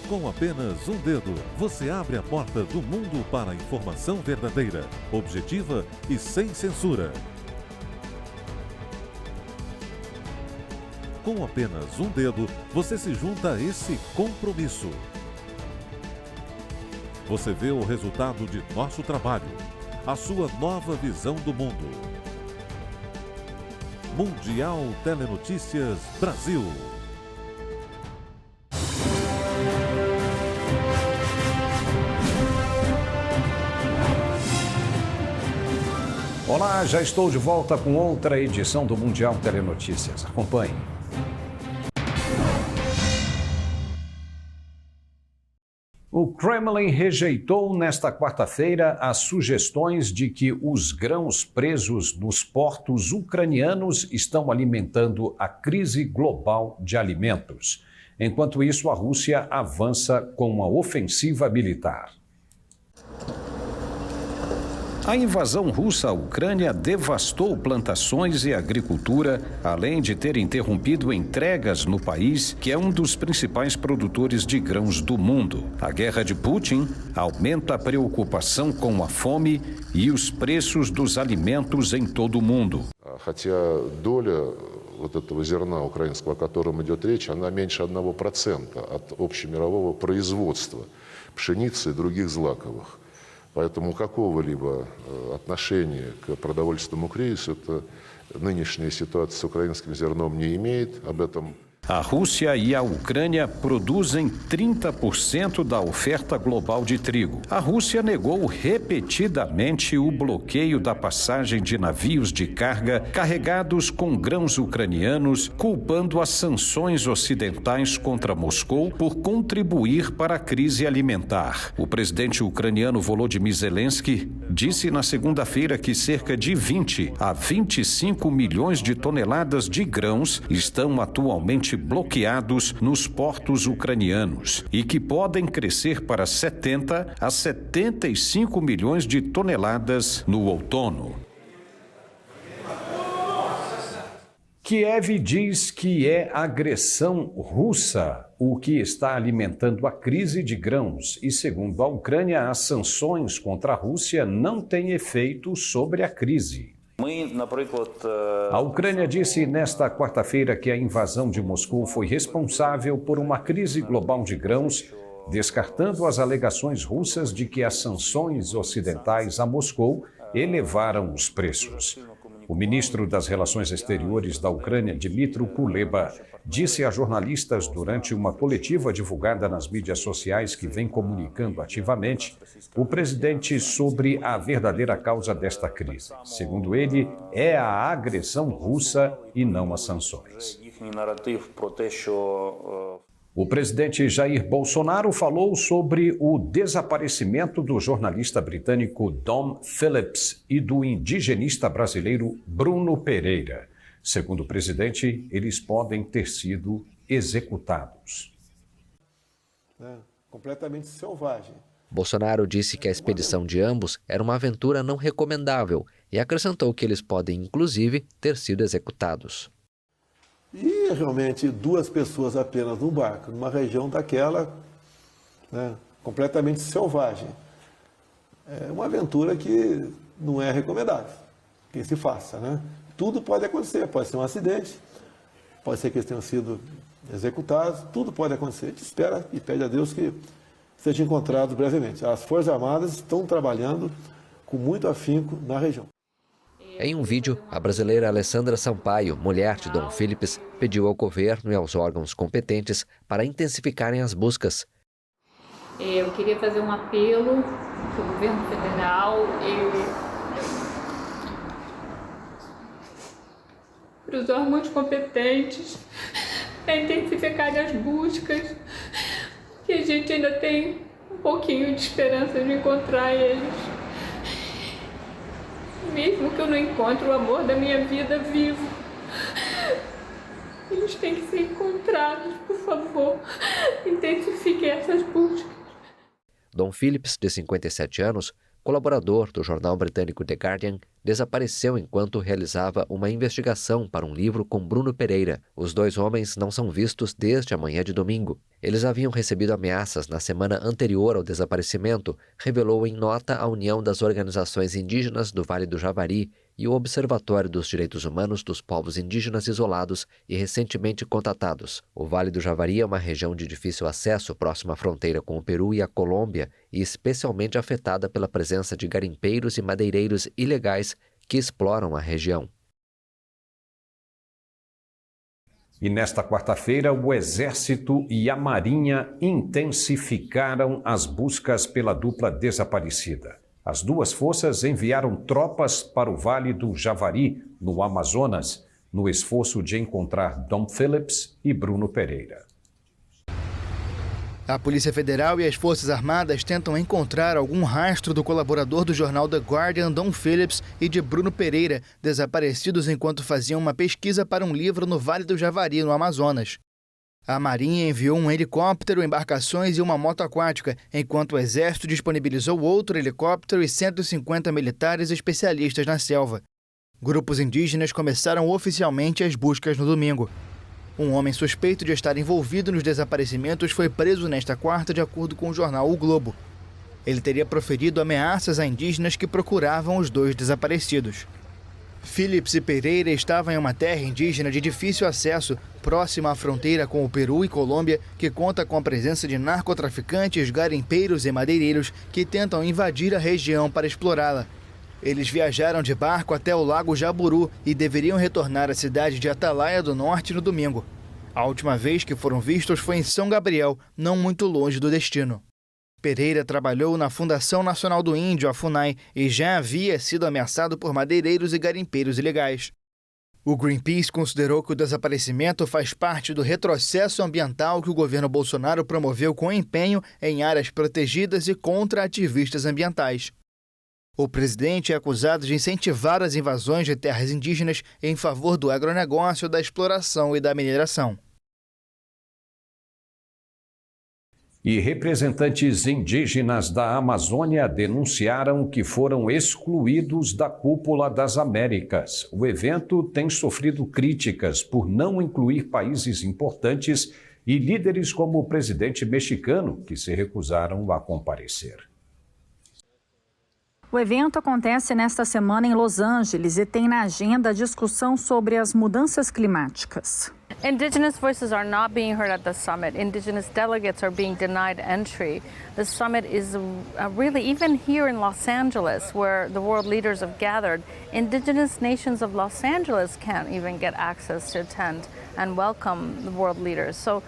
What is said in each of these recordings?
Com apenas um dedo, você abre a porta do mundo para a informação verdadeira, objetiva e sem censura. Com apenas um dedo, você se junta a esse compromisso. Você vê o resultado de nosso trabalho, a sua nova visão do mundo. Mundial Telenotícias Brasil. Olá, já estou de volta com outra edição do Mundial Telenotícias. Acompanhe. O Kremlin rejeitou nesta quarta-feira as sugestões de que os grãos presos nos portos ucranianos estão alimentando a crise global de alimentos. Enquanto isso, a Rússia avança com uma ofensiva militar. A invasão russa à Ucrânia devastou plantações e agricultura, além de ter interrompido entregas no país, que é um dos principais produtores de grãos do mundo. A guerra de Putin aumenta a preocupação com a fome e os preços dos alimentos em todo o mundo. Хотя доля вот этого зерна украинского, о котором идет речь, она меньше 1% от общемирового производства пшеницы и других злаковых. Поэтому какого-либо отношения к продовольственному кризису эта нынешняя ситуация с украинским зерном не имеет. Об этом. A Rússia e a Ucrânia produzem 30% da oferta global de trigo. A Rússia negou repetidamente o bloqueio da passagem de navios de carga carregados com grãos ucranianos, culpando as sanções ocidentais contra Moscou por contribuir para a crise alimentar. O presidente ucraniano Volodymyr Zelensky disse na segunda-feira que cerca de 20 a 25 milhões de toneladas de grãos estão atualmente bloqueados nos portos ucranianos e que podem crescer para 70 a 75 milhões de toneladas no outono. Kiev diz que é agressão russa o que está alimentando a crise de grãos e, segundo a Ucrânia, as sanções contra a Rússia não têm efeito sobre a crise. A Ucrânia disse nesta quarta-feira que a invasão de Moscou foi responsável por uma crise global de grãos, descartando as alegações russas de que as sanções ocidentais a Moscou elevaram os preços. O ministro das Relações Exteriores da Ucrânia, Dmytro Kuleba, disse a jornalistas durante uma coletiva divulgada nas mídias sociais que vem comunicando ativamente o presidente sobre a verdadeira causa desta crise. Segundo ele, é a agressão russa e não as sanções. O presidente Jair Bolsonaro falou sobre o desaparecimento do jornalista britânico Dom Phillips e do indigenista brasileiro Bruno Pereira. Segundo o presidente, eles podem ter sido executados. Completamente selvagem. Bolsonaro disse que a expedição de ambos era uma aventura não recomendável e acrescentou que eles podem, inclusive, ter sido executados. E realmente 2 pessoas apenas num barco, numa região daquela, completamente selvagem. É uma aventura que não é recomendável que se faça, Tudo pode acontecer, pode ser um acidente, pode ser que eles tenham sido executados, tudo pode acontecer. A gente espera e pede a Deus que sejam encontrados brevemente. As Forças Armadas estão trabalhando com muito afinco na região. Em um vídeo, a brasileira Alessandra Sampaio, mulher de Dom Phillips, pediu ao governo e aos órgãos competentes para intensificarem as buscas. Eu queria fazer um apelo para o governo federal para os órgãos competentes para intensificarem as buscas, que a gente ainda tem um pouquinho de esperança de encontrar eles. Mesmo que eu não encontre o amor da minha vida vivo, eles têm que ser encontrados, por favor. Intensifiquem essas buscas. Dom Phillips, de 57 anos, colaborador do jornal britânico The Guardian, desapareceu enquanto realizava uma investigação para um livro com Bruno Pereira. Os dois homens não são vistos desde a manhã de domingo. Eles haviam recebido ameaças na semana anterior ao desaparecimento, revelou em nota a União das Organizações Indígenas do Vale do Javari e o Observatório dos Direitos Humanos dos Povos Indígenas Isolados e recentemente contatados. O Vale do Javari é uma região de difícil acesso próxima à fronteira com o Peru e a Colômbia e especialmente afetada pela presença de garimpeiros e madeireiros ilegais que exploram a região. E nesta quarta-feira, o Exército e a Marinha intensificaram as buscas pela dupla desaparecida. As duas forças enviaram tropas para o Vale do Javari, no Amazonas, no esforço de encontrar Dom Phillips e Bruno Pereira. A Polícia Federal e as Forças Armadas tentam encontrar algum rastro do colaborador do jornal The Guardian, Dom Phillips, e de Bruno Pereira, desaparecidos enquanto faziam uma pesquisa para um livro no Vale do Javari, no Amazonas. A Marinha enviou um helicóptero, embarcações e uma moto aquática, enquanto o Exército disponibilizou outro helicóptero e 150 militares especialistas na selva. Grupos indígenas começaram oficialmente as buscas no domingo. Um homem suspeito de estar envolvido nos desaparecimentos foi preso nesta quarta, de acordo com o jornal O Globo. Ele teria proferido ameaças a indígenas que procuravam os dois desaparecidos. Phillips e Pereira estavam em uma terra indígena de difícil acesso, próxima à fronteira com o Peru e Colômbia, que conta com a presença de narcotraficantes, garimpeiros e madeireiros que tentam invadir a região para explorá-la. Eles viajaram de barco até o Lago Jaburu e deveriam retornar à cidade de Atalaia do Norte no domingo. A última vez que foram vistos foi em São Gabriel, não muito longe do destino. Pereira trabalhou na Fundação Nacional do Índio, a FUNAI, e já havia sido ameaçado por madeireiros e garimpeiros ilegais. O Greenpeace considerou que o desaparecimento faz parte do retrocesso ambiental que o governo Bolsonaro promoveu com empenho em áreas protegidas e contra ativistas ambientais. O presidente é acusado de incentivar as invasões de terras indígenas em favor do agronegócio, da exploração e da mineração. E representantes indígenas da Amazônia denunciaram que foram excluídos da Cúpula das Américas. O evento tem sofrido críticas por não incluir países importantes e líderes como o presidente mexicano, que se recusaram a comparecer. O evento acontece nesta semana em Los Angeles e tem na agenda a discussão sobre as mudanças climáticas. Indigenous voices are not being heard at the summit. Indigenous delegates are being denied entry. The summit is really, even here in Los Angeles, where the world leaders have gathered, indigenous nations of Los Angeles can't even get access to attend and welcome the world leaders. So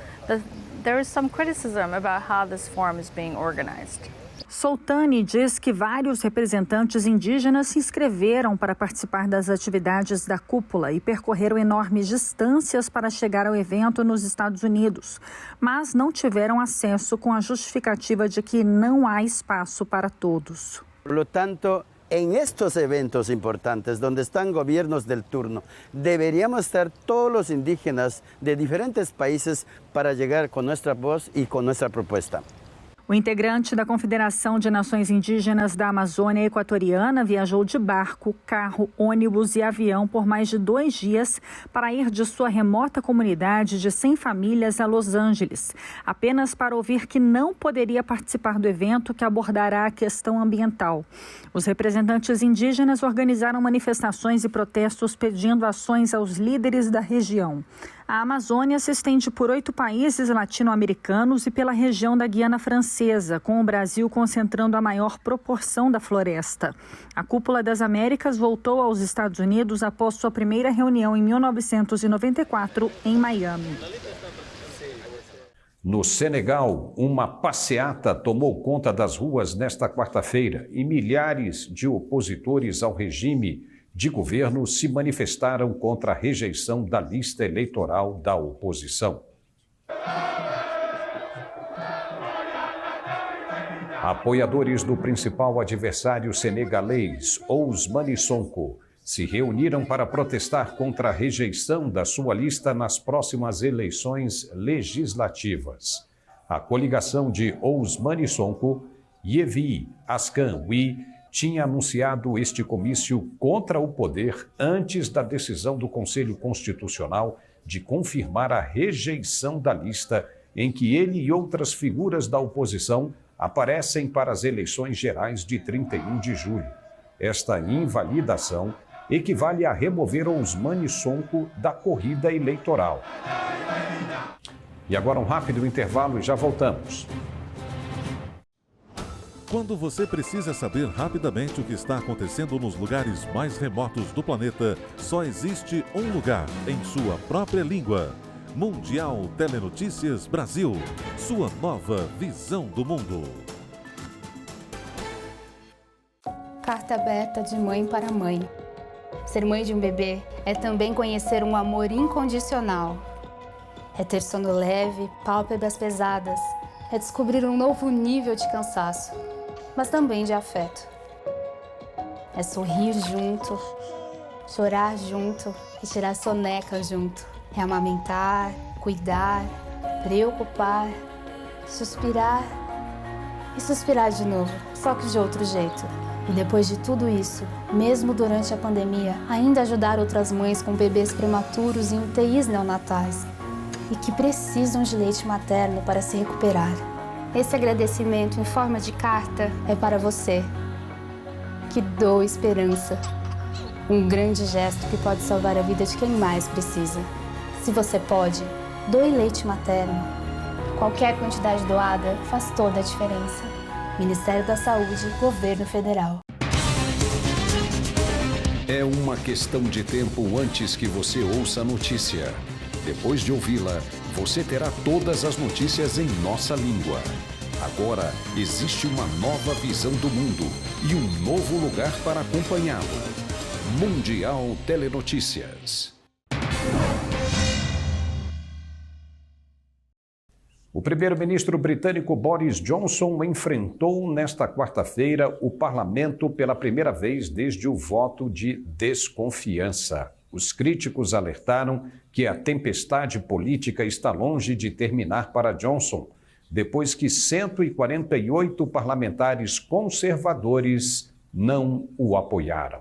there is some criticism about how this forum is being organized. Soltani diz que vários representantes indígenas se inscreveram para participar das atividades da cúpula e percorreram enormes distâncias para chegar ao evento nos Estados Unidos, mas não tiveram acesso com a justificativa de que não há espaço para todos. Por lo tanto, en estos eventos importantes donde están gobiernos del turno, deberíamos estar todos los indígenas de diferentes países para llegar con nuestra voz y con nuestra propuesta. O integrante da Confederação de Nações Indígenas da Amazônia Equatoriana viajou de barco, carro, ônibus e avião por mais de 2 dias para ir de sua remota comunidade de 100 famílias a Los Angeles, apenas para ouvir que não poderia participar do evento que abordará a questão ambiental. Os representantes indígenas organizaram manifestações e protestos pedindo ações aos líderes da região. A Amazônia se estende por 8 países latino-americanos e pela região da Guiana Francesa, com o Brasil concentrando a maior proporção da floresta. A Cúpula das Américas voltou aos Estados Unidos após sua primeira reunião em 1994, em Miami. No Senegal, uma passeata tomou conta das ruas nesta quarta-feira e milhares de opositores ao regime de governo se manifestaram contra a rejeição da lista eleitoral da oposição. Apoiadores do principal adversário senegalês, Ousmane Sonko, se reuniram para protestar contra a rejeição da sua lista nas próximas eleições legislativas. A coligação de Ousmane Sonko, Yevi Askan Wi, tinha anunciado este comício contra o poder antes da decisão do Conselho Constitucional de confirmar a rejeição da lista em que ele e outras figuras da oposição aparecem para as eleições gerais de 31 de julho. Esta invalidação equivale a remover Ousmane Sonko da corrida eleitoral. E agora um rápido intervalo e já voltamos. Quando você precisa saber rapidamente o que está acontecendo nos lugares mais remotos do planeta, só existe um lugar em sua própria língua. Mundial Telenotícias Brasil, sua nova visão do mundo. Carta aberta de mãe para mãe. Ser mãe de um bebê é também conhecer um amor incondicional. É ter sono leve, pálpebras pesadas. É descobrir um novo nível de cansaço, mas também de afeto. É sorrir junto, chorar junto e tirar soneca junto. É amamentar, cuidar, preocupar, suspirar e suspirar de novo, só que de outro jeito. E depois de tudo isso, mesmo durante a pandemia, ainda ajudar outras mães com bebês prematuros em UTIs neonatais e que precisam de leite materno para se recuperar. Esse agradecimento em forma de carta é para você, que doa esperança. Um grande gesto que pode salvar a vida de quem mais precisa. Se você pode, doe leite materno. Qualquer quantidade doada faz toda a diferença. Ministério da Saúde, Governo Federal. É uma questão de tempo antes que você ouça a notícia. Depois de ouvi-la, você terá todas as notícias em nossa língua. Agora, existe uma nova visão do mundo e um novo lugar para acompanhá-lo. Mundial Telenotícias. O primeiro-ministro britânico Boris Johnson enfrentou nesta quarta-feira o parlamento pela primeira vez desde o voto de desconfiança. Os críticos alertaram que a tempestade política está longe de terminar para Johnson, depois que 148 parlamentares conservadores não o apoiaram.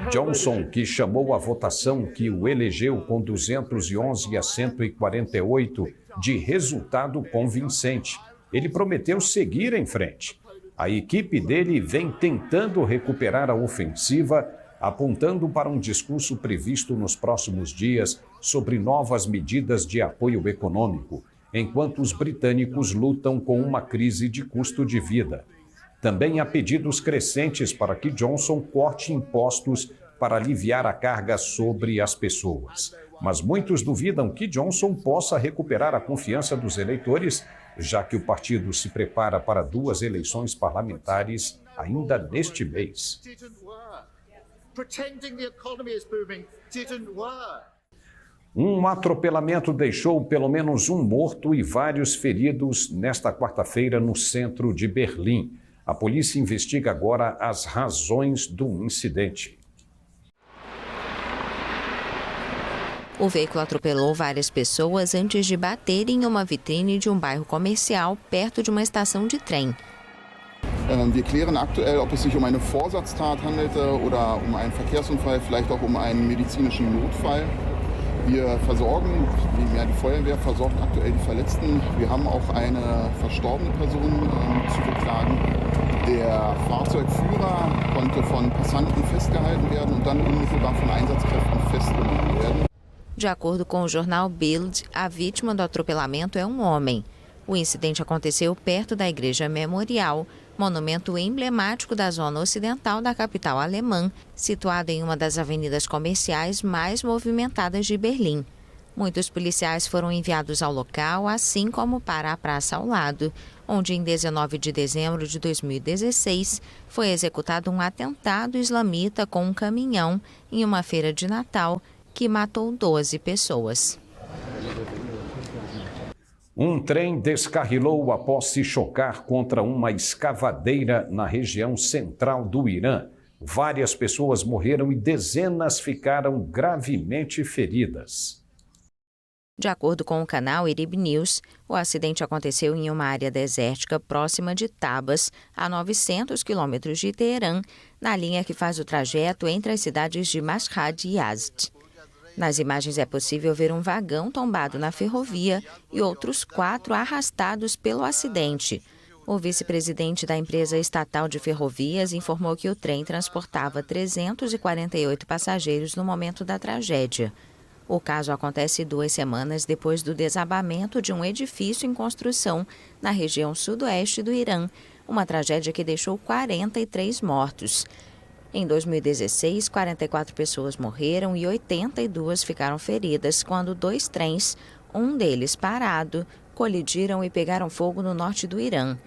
Johnson, que chamou a votação que o elegeu com 211 a 148 de resultado convincente. Ele prometeu seguir em frente. A equipe dele vem tentando recuperar a ofensiva, apontando para um discurso previsto nos próximos dias sobre novas medidas de apoio econômico, enquanto os britânicos lutam com uma crise de custo de vida. Também há pedidos crescentes para que Johnson corte impostos para aliviar a carga sobre as pessoas. Mas muitos duvidam que Johnson possa recuperar a confiança dos eleitores, já que o partido se prepara para 2 eleições parlamentares ainda neste mês. Um atropelamento deixou pelo menos um morto e vários feridos nesta quarta-feira no centro de Berlim. A polícia investiga agora as razões do incidente. O veículo atropelou várias pessoas antes de bater em uma vitrine de um bairro comercial perto de uma estação de trem. Wir klären aktuell, ob es sich eine Vorsatztat handelte oder einen Verkehrsunfall, vielleicht auch einen medizinischen Notfall. Wir versorgen, die Feuerwehr versorgt aktuell die Verletzten. Wir haben auch eine verstorbene Person zu beklagen. Der Fahrzeugführer konnte von Passanten festgehalten werden und dann unmittelbar von Einsatzkräften festgenommen werden. De acordo com o jornal Bild, a vítima do atropelamento é um homem. O incidente aconteceu perto da Igreja Memorial, monumento emblemático da zona ocidental da capital alemã, situado em uma das avenidas comerciais mais movimentadas de Berlim. Muitos policiais foram enviados ao local, assim como para a praça ao lado, onde em 19 de dezembro de 2016 foi executado um atentado islamita com um caminhão em uma feira de Natal que matou 12 pessoas. Um trem descarrilou após se chocar contra uma escavadeira na região central do Irã. Várias pessoas morreram e dezenas ficaram gravemente feridas. De acordo com o canal Irib News, o acidente aconteceu em uma área desértica próxima de Tabas, a 900 quilômetros de Teherã, na linha que faz o trajeto entre as cidades de Mashhad e Yazd. Nas imagens é possível ver um vagão tombado na ferrovia e outros 4 arrastados pelo acidente. O vice-presidente da empresa estatal de ferrovias informou que o trem transportava 348 passageiros no momento da tragédia. O caso acontece 2 semanas depois do desabamento de um edifício em construção na região sudoeste do Irã, uma tragédia que deixou 43 mortos. Em 2016, 44 pessoas morreram e 82 ficaram feridas quando 2 trens, um deles parado, colidiram e pegaram fogo no norte do Irã.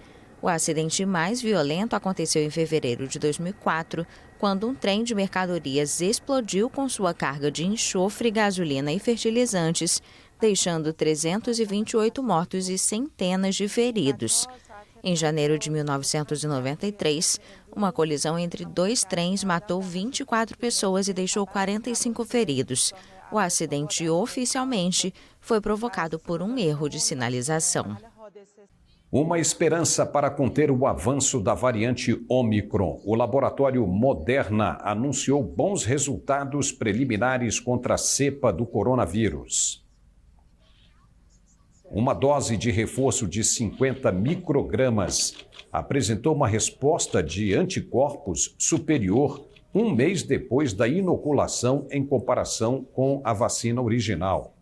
O acidente mais violento aconteceu em fevereiro de 2004, quando um trem de mercadorias explodiu com sua carga de enxofre, gasolina e fertilizantes, deixando 328 mortos e centenas de feridos. Em janeiro de 1993, uma colisão entre 2 trens matou 24 pessoas e deixou 45 feridos. O acidente oficialmente foi provocado por um erro de sinalização. Uma esperança para conter o avanço da variante Ômicron. O laboratório Moderna anunciou bons resultados preliminares contra a cepa do coronavírus. Uma dose de reforço de 50 microgramas apresentou uma resposta de anticorpos superior 1 mês depois da inoculação em comparação com a vacina original.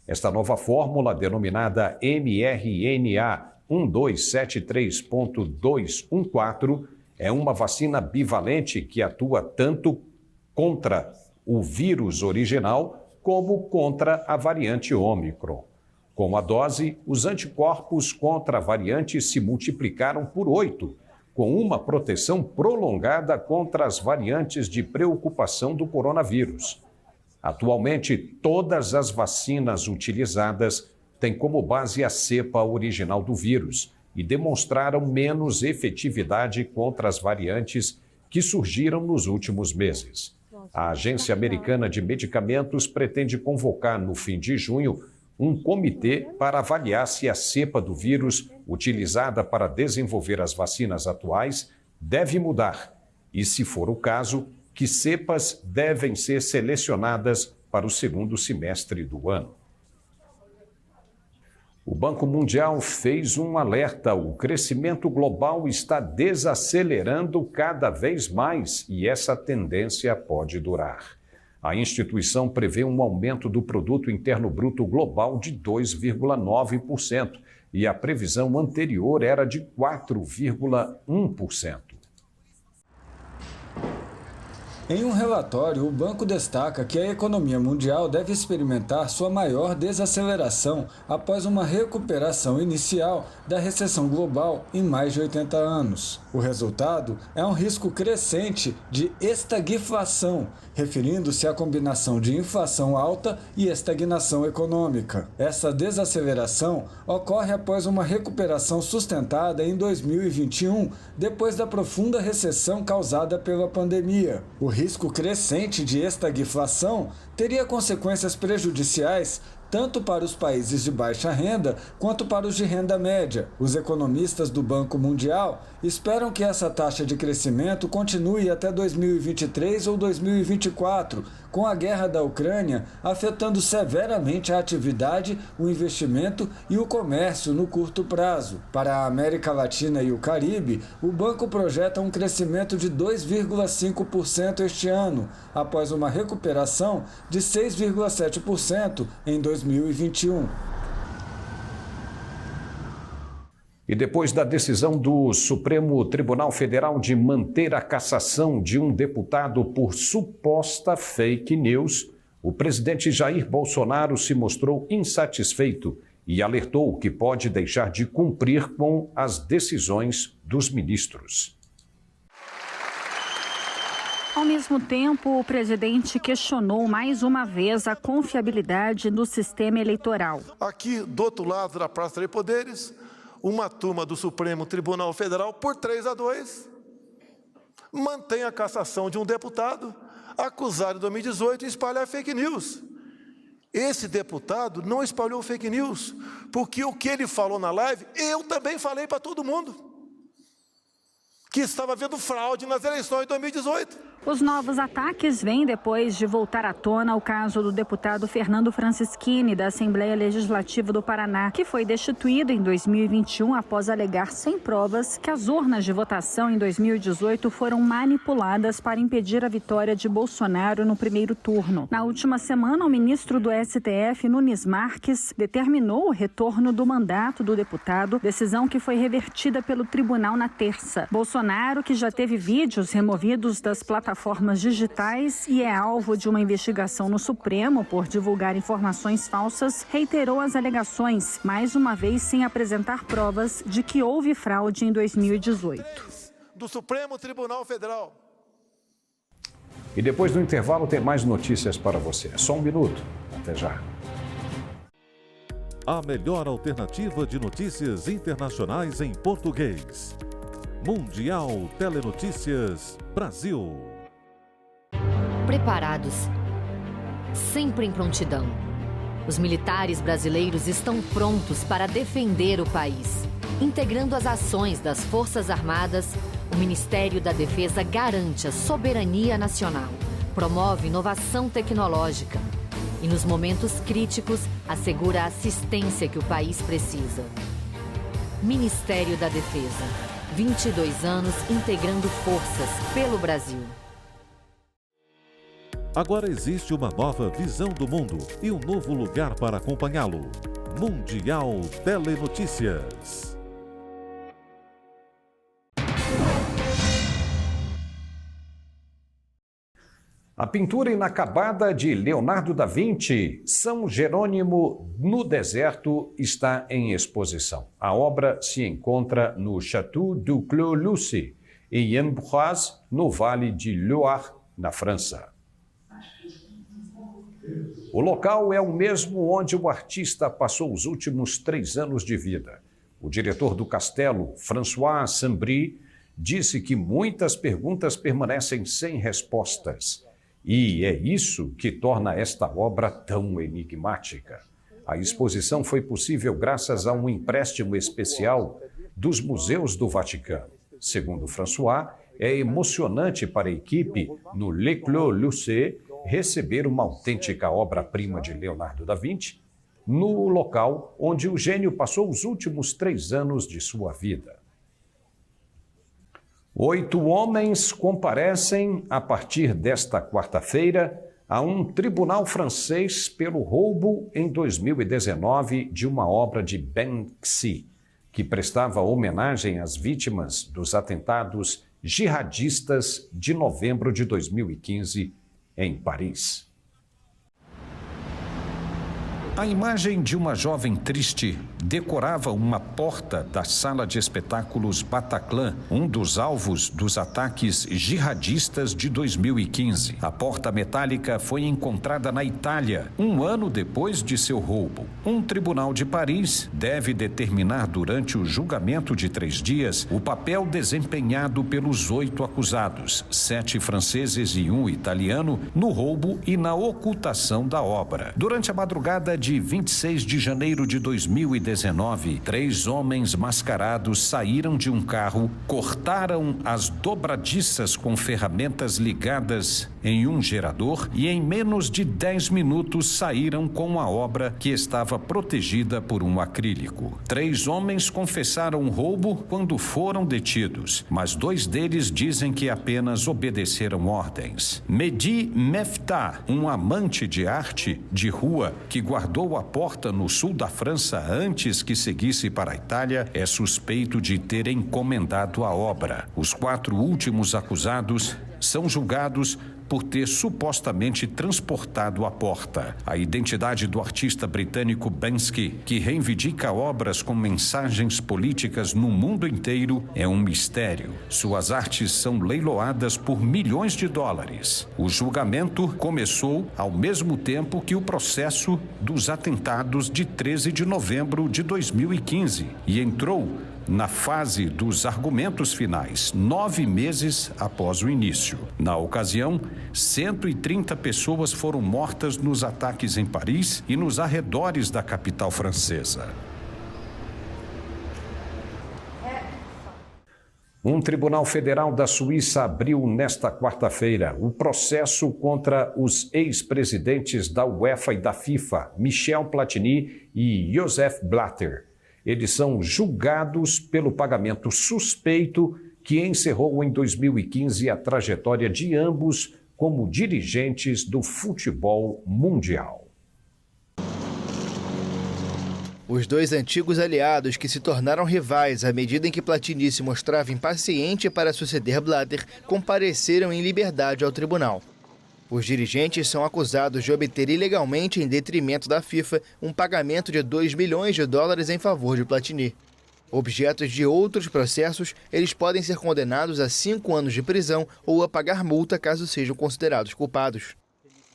Esta nova fórmula, denominada mRNA 1273.214, é uma vacina bivalente que atua tanto contra o vírus original como contra a variante Ômicron. Com a dose, os anticorpos contra a variante se multiplicaram por 8, com uma proteção prolongada contra as variantes de preocupação do coronavírus. Atualmente, todas as vacinas utilizadas têm como base a cepa original do vírus e demonstraram menos efetividade contra as variantes que surgiram nos últimos meses. A Agência Americana de Medicamentos pretende convocar, no fim de junho, um comitê para avaliar se a cepa do vírus utilizada para desenvolver as vacinas atuais deve mudar e, se for o caso, que cepas devem ser selecionadas para o segundo semestre do ano. O Banco Mundial fez um alerta: o crescimento global está desacelerando cada vez mais e essa tendência pode durar. A instituição prevê um aumento do Produto Interno Bruto Global de 2,9% e a previsão anterior era de 4,1%. Em um relatório, o banco destaca que a economia mundial deve experimentar sua maior desaceleração após uma recuperação inicial da recessão global em mais de 80 anos. O resultado é um risco crescente de estagflação, referindo-se à combinação de inflação alta e estagnação econômica. Essa desaceleração ocorre após uma recuperação sustentada em 2021, depois da profunda recessão causada pela pandemia. O risco crescente de estagflação teria consequências prejudiciais tanto para os países de baixa renda quanto para os de renda média. Os economistas do Banco Mundial esperam que essa taxa de crescimento continue até 2023 ou 2024, com a guerra da Ucrânia afetando severamente a atividade, o investimento e o comércio no curto prazo. Para a América Latina e o Caribe, o banco projeta um crescimento de 2,5% este ano, após uma recuperação de 6,7% em 2021. E depois da decisão do Supremo Tribunal Federal de manter a cassação de um deputado por suposta fake news, o presidente Jair Bolsonaro se mostrou insatisfeito e alertou que pode deixar de cumprir com as decisões dos ministros. Ao mesmo tempo, o presidente questionou mais uma vez a confiabilidade do sistema eleitoral. Aqui, do outro lado da Praça dos Poderes, uma turma do Supremo Tribunal Federal, por 3-2, mantém a cassação de um deputado acusado em 2018 de espalhar fake news. Esse deputado não espalhou fake news, porque o que ele falou na live, eu também falei para todo mundo, que estava havendo fraude nas eleições de 2018. Os novos ataques vêm depois de voltar à tona o caso do deputado Fernando Francischini, da Assembleia Legislativa do Paraná, que foi destituído em 2021 após alegar sem provas que as urnas de votação em 2018 foram manipuladas para impedir a vitória de Bolsonaro no primeiro turno. Na última semana, o ministro do STF, Nunes Marques, determinou o retorno do mandato do deputado, decisão que foi revertida pelo tribunal na terça. Bolsonaro, que já teve vídeos removidos das plataformas digitais e é alvo de uma investigação no Supremo por divulgar informações falsas, reiterou as alegações, mais uma vez sem apresentar provas de que houve fraude em 2018. Do Supremo Tribunal Federal. E depois do intervalo tem mais notícias para você. Só um minuto. Até já. A melhor alternativa de notícias internacionais em português. Mundial Telenotícias Brasil. Preparados, sempre em prontidão. Os militares brasileiros estão prontos para defender o país. Integrando as ações das Forças Armadas, o Ministério da Defesa garante a soberania nacional, promove inovação tecnológica e, nos momentos críticos, assegura a assistência que o país precisa. Ministério da Defesa, 22 anos integrando forças pelo Brasil. Agora existe uma nova visão do mundo e um novo lugar para acompanhá-lo. Mundial Telenotícias. A pintura inacabada de Leonardo da Vinci, São Jerônimo no Deserto, está em exposição. A obra se encontra no Château du Clos-Lucy, em Amboise, no Vale de Loire, na França. O local é o mesmo onde o artista passou os últimos 3 anos de vida. O diretor do castelo, François Sambry, disse que muitas perguntas permanecem sem respostas. E é isso que torna esta obra tão enigmática. A exposição foi possível graças a um empréstimo especial dos museus do Vaticano. Segundo François, é emocionante para a equipe no Le Clos-Lucy receber uma autêntica obra-prima de Leonardo da Vinci no local onde o gênio passou os últimos 3 anos de sua vida. 8 homens comparecem a partir desta quarta-feira a um tribunal francês pelo roubo em 2019 de uma obra de Banksy, que prestava homenagem às vítimas dos atentados jihadistas de novembro de 2015 em Paris. A imagem de uma jovem triste decorava uma porta da sala de espetáculos Bataclan, um dos alvos dos ataques jihadistas de 2015. A porta metálica foi encontrada na Itália, 1 ano depois de seu roubo. Um tribunal de Paris deve determinar durante o julgamento de 3 dias o papel desempenhado pelos 8 acusados, 7 franceses e 1 italiano, no roubo e na ocultação da obra. Durante a madrugada de 26 de janeiro de 2019, 3 homens mascarados saíram de um carro, cortaram as dobradiças com ferramentas ligadas em um gerador e em menos de 10 minutos saíram com a obra que estava protegida por um acrílico. 3 homens confessaram o roubo quando foram detidos, mas 2 deles dizem que apenas obedeceram ordens. Mehdi Meftah, um amante de arte de rua que guardou a porta no sul da França antes que seguisse para a Itália, é suspeito de ter encomendado a obra. Os 4 últimos acusados são julgados por ter supostamente transportado a porta. A identidade do artista britânico Banksy, que reivindica obras com mensagens políticas no mundo inteiro, é um mistério. Suas artes são leiloadas por milhões de dólares. O julgamento começou ao mesmo tempo que o processo dos atentados de 13 de novembro de 2015 e entrou na fase dos argumentos finais, 9 meses após o início. Na ocasião, 130 pessoas foram mortas nos ataques em Paris e nos arredores da capital francesa. Um tribunal federal da Suíça abriu nesta quarta-feira o processo contra os ex-presidentes da UEFA e da FIFA, Michel Platini e Joseph Blatter. Eles são julgados pelo pagamento suspeito que encerrou em 2015 a trajetória de ambos como dirigentes do futebol mundial. Os dois antigos aliados que se tornaram rivais à medida em que Platini se mostrava impaciente para suceder Blatter compareceram em liberdade ao tribunal. Os dirigentes são acusados de obter ilegalmente, em detrimento da FIFA, um pagamento de $2 milhões em favor de Platini. Objetos de outros processos, eles podem ser condenados a 5 anos de prisão ou a pagar multa caso sejam considerados culpados.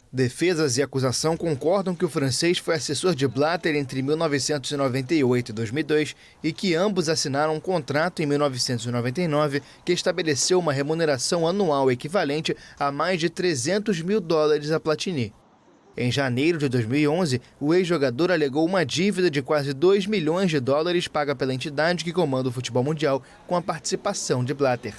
Defesas e acusação concordam que o francês foi assessor de Blatter entre 1998 e 2002 e que ambos assinaram um contrato em 1999 que estabeleceu uma remuneração anual equivalente a mais de $300 mil a Platini. Em janeiro de 2011, o ex-jogador alegou uma dívida de quase $2 milhões paga pela entidade que comanda o futebol mundial com a participação de Blatter.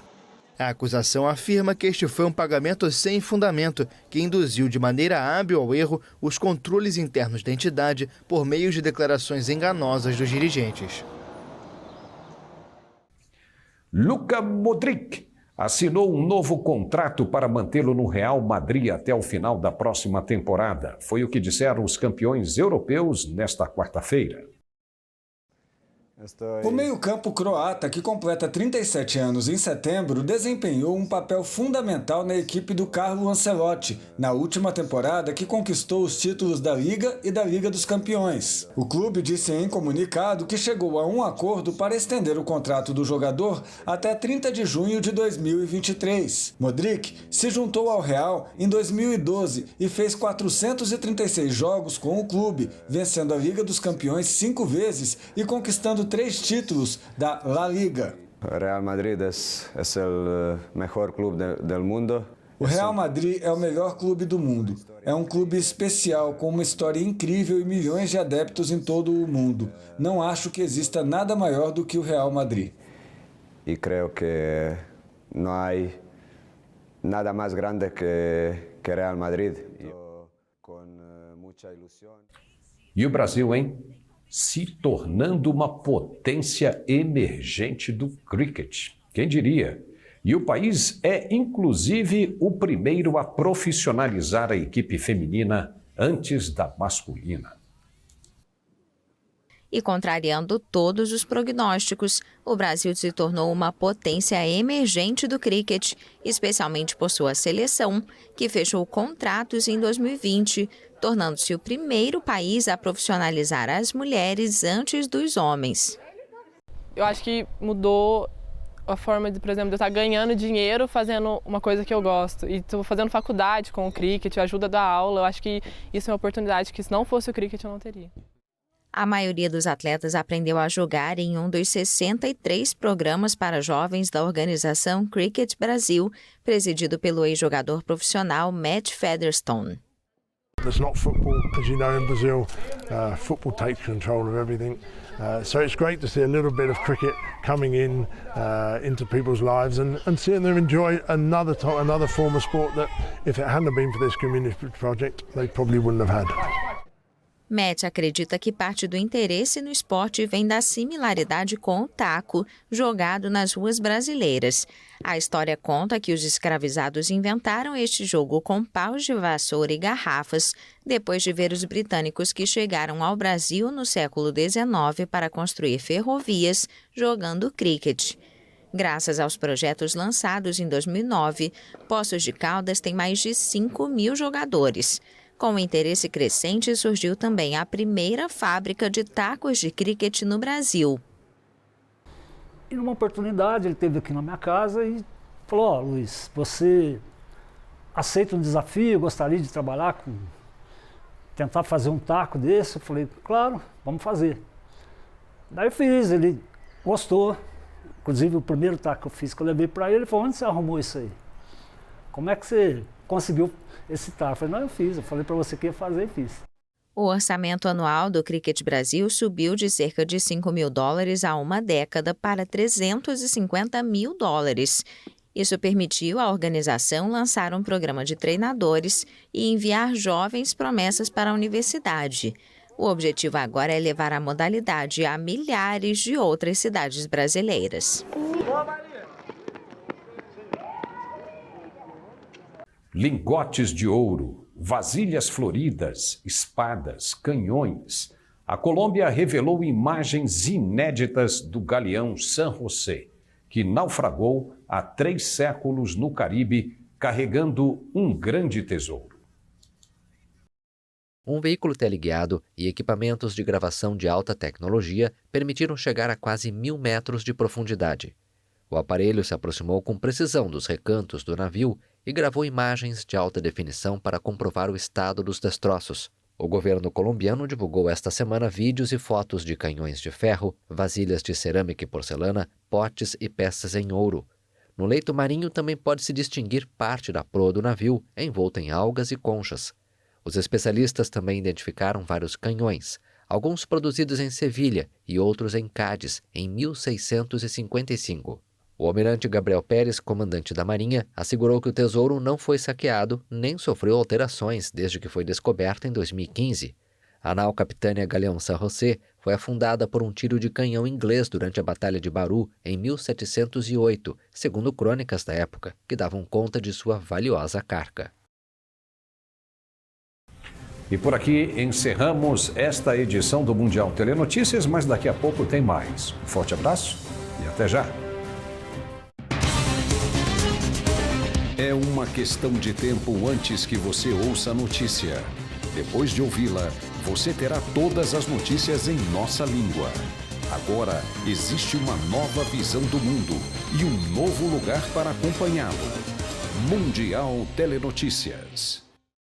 A acusação afirma que este foi um pagamento sem fundamento, que induziu de maneira hábil ao erro os controles internos da entidade por meio de declarações enganosas dos dirigentes. Luka Modric assinou um novo contrato para mantê-lo no Real Madrid até o final da próxima temporada. Foi o que disseram os campeões europeus nesta quarta-feira. O meio-campo croata, que completa 37 anos em setembro, desempenhou um papel fundamental na equipe do Carlo Ancelotti, na última temporada que conquistou os títulos da Liga e da Liga dos Campeões. O clube disse em comunicado que chegou a um acordo para estender o contrato do jogador até 30 de junho de 2023. Modric se juntou ao Real em 2012 e fez 436 jogos com o clube, vencendo a Liga dos Campeões 5 vezes e conquistando 3 títulos da La Liga. Real Madrid é o melhor clube do mundo. O Real Madrid é o melhor clube do mundo. É um clube especial, com uma história incrível e milhões de adeptos em todo o mundo. Não acho que exista nada maior do que o Real Madrid. E creio que não há nada mais grande que Real Madrid. Com muita ilusão. E o Brasil, hein? Se tornando uma potência emergente do cricket. Quem diria? E o país é, inclusive, o primeiro a profissionalizar a equipe feminina antes da masculina. E contrariando todos os prognósticos, o Brasil se tornou uma potência emergente do cricket, especialmente por sua seleção, que fechou contratos em 2020, tornando-se o primeiro país a profissionalizar as mulheres antes dos homens. Eu acho que mudou a forma de, por exemplo, de eu estar ganhando dinheiro fazendo uma coisa que eu gosto. E estou fazendo faculdade com o cricket, ajuda da aula. Eu acho que isso é uma oportunidade que, se não fosse o cricket, eu não teria. A maioria dos atletas aprendeu a jogar em um dos 63 programas para jovens da organização Cricket Brasil, presidido pelo ex-jogador profissional Matt Featherstone. It's not football, as you know, in Brazil. Football takes control of everything. So it's great to see a little bit of cricket coming into people's lives and seeing them enjoy another form of sport that, if it hadn't been for this community project, they probably wouldn't have had. Matt acredita que parte do interesse no esporte vem da similaridade com o taco, jogado nas ruas brasileiras. A história conta que os escravizados inventaram este jogo com paus de vassoura e garrafas, depois de ver os britânicos que chegaram ao Brasil no século XIX para construir ferrovias, jogando cricket. Graças aos projetos lançados em 2009, Poços de Caldas tem mais de 5.000 jogadores. Com o interesse crescente, surgiu também a primeira fábrica de tacos de cricket no Brasil. E numa oportunidade, ele esteve aqui na minha casa e falou: Luiz, você aceita um desafio? Gostaria de trabalhar tentar fazer um taco desse? Eu falei: claro, vamos fazer. Daí eu fiz, ele Gostou. Inclusive, o primeiro taco que eu fiz, que eu levei para ele falou: onde você arrumou isso aí? Como é que você conseguiu esse taco? Eu falei: não, eu fiz. Eu falei para você que ia fazer e fiz. O orçamento anual do Cricket Brasil subiu de cerca de $5 mil há uma década para $350 mil. Isso permitiu à organização lançar um programa de treinadores e enviar jovens promessas para a universidade. O objetivo agora é levar a modalidade a milhares de outras cidades brasileiras. Lingotes de ouro, vasilhas floridas, espadas, canhões. A Colômbia revelou imagens inéditas do galeão San José, que naufragou há 3 séculos no Caribe, carregando um grande tesouro. Um veículo teleguiado e equipamentos de gravação de alta tecnologia permitiram chegar a quase 1.000 metros de profundidade. O aparelho se aproximou com precisão dos recantos do navio e gravou imagens de alta definição para comprovar o estado dos destroços. O governo colombiano divulgou esta semana vídeos e fotos de canhões de ferro, vasilhas de cerâmica e porcelana, potes e peças em ouro. No leito marinho também pode-se distinguir parte da proa do navio, envolta em algas e conchas. Os especialistas também identificaram vários canhões, alguns produzidos em Sevilha e outros em Cádiz, em 1655. O almirante Gabriel Pérez, comandante da Marinha, assegurou que o tesouro não foi saqueado nem sofreu alterações desde que foi descoberto em 2015. A nau Capitânia Galeão San José foi afundada por um tiro de canhão inglês durante a Batalha de Baru em 1708, segundo crônicas da época, que davam conta de sua valiosa carga. E por aqui encerramos esta edição do Mundial Telenotícias, mas daqui a pouco tem mais. Um forte abraço e até já! É uma questão de tempo antes que você ouça a notícia. Depois de ouvi-la, você terá todas as notícias em nossa língua. Agora, existe uma nova visão do mundo e um novo lugar para acompanhá-lo. Mundial Telenotícias.